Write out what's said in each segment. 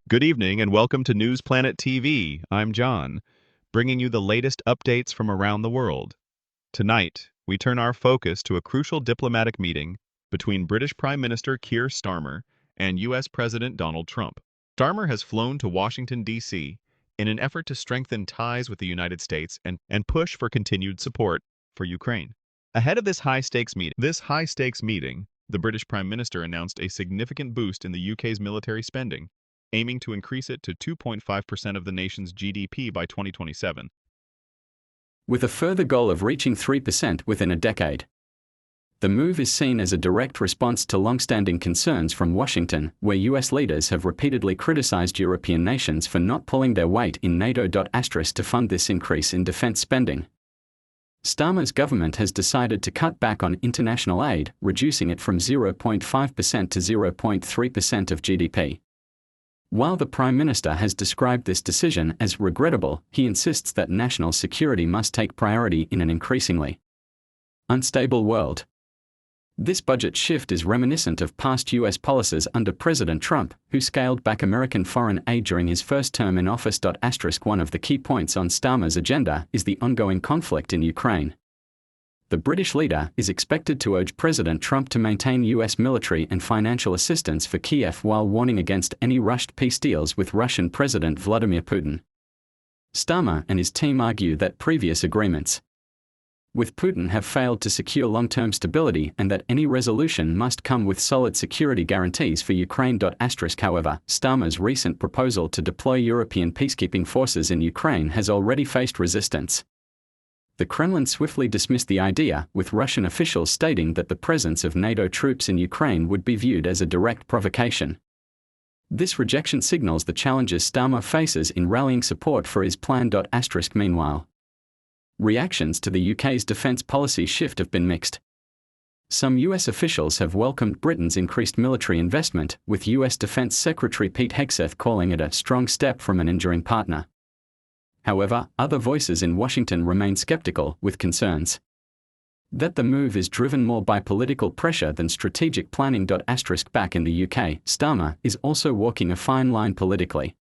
Good evening and welcome to News Planet TV. I'm John, bringing you the latest updates from around the world. Tonight, we turn our focus to a crucial diplomatic meeting between British Prime Minister Keir Starmer and U.S. President Donald Trump. Starmer has flown to Washington, D.C. in an effort to strengthen ties with the United States and push for continued support for Ukraine. Ahead of this high-stakes meeting, the British Prime Minister announced a significant boost in the UK's military spending, aiming to increase it to 2.5% of the nation's GDP by 2027. With a further goal of reaching 3% within a decade. The move is seen as a direct response to long-standing concerns from Washington, where US leaders have repeatedly criticized European nations for not pulling their weight in NATO. To fund this increase in defense spending. Starmer's government has decided to cut back on international aid, reducing it from 0.5% to 0.3% of GDP. While the Prime Minister has described this decision as regrettable, he insists that national security must take priority in an increasingly unstable world. This budget shift is reminiscent of past US policies under President Trump, who scaled back American foreign aid during his first term in office. One of the key points on Starmer's agenda is the ongoing conflict in Ukraine. The British leader is expected to urge President Trump to maintain US military and financial assistance for Kiev while warning against any rushed peace deals with Russian President Vladimir Putin. Starmer and his team argue that previous agreements with Putin have failed to secure long-term stability and that any resolution must come with solid security guarantees for Ukraine. However, Starmer's recent proposal to deploy European peacekeeping forces in Ukraine has already faced resistance. The Kremlin swiftly dismissed the idea, with Russian officials stating that the presence of NATO troops in Ukraine would be viewed as a direct provocation. This rejection signals the challenges Starmer faces in rallying support for his plan. Meanwhile, reactions to the UK's defence policy shift have been mixed. Some US officials have welcomed Britain's increased military investment, with US Defence Secretary Pete Hegseth calling it a strong step from an enduring partner. However, other voices in Washington remain skeptical, with concerns that the move is driven more by political pressure than strategic planning. Back in the UK, Starmer is also walking a fine line politically.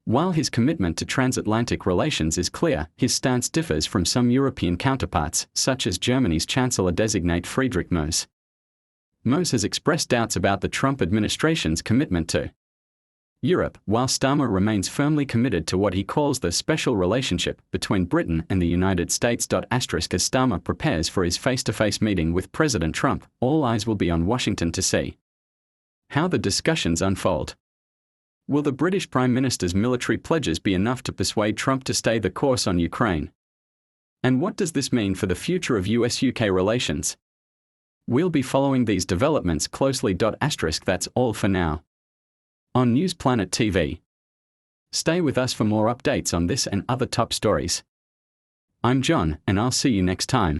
While his commitment to transatlantic relations is clear, his stance differs from some European counterparts, such as Germany's Chancellor-designate Friedrich Merz. Merz has expressed doubts about the Trump administration's commitment to Europe, while Starmer remains firmly committed to what he calls the special relationship between Britain and the United States. As Starmer prepares for his face-to-face meeting with President Trump, all eyes will be on Washington to see how the discussions unfold. Will the British Prime Minister's military pledges be enough to persuade Trump to stay the course on Ukraine? And what does this mean for the future of US-UK relations? We'll be following these developments closely. That's all for now on News Planet TV. Stay with us for more updates on this and other top stories. I'm John, and I'll see you next time.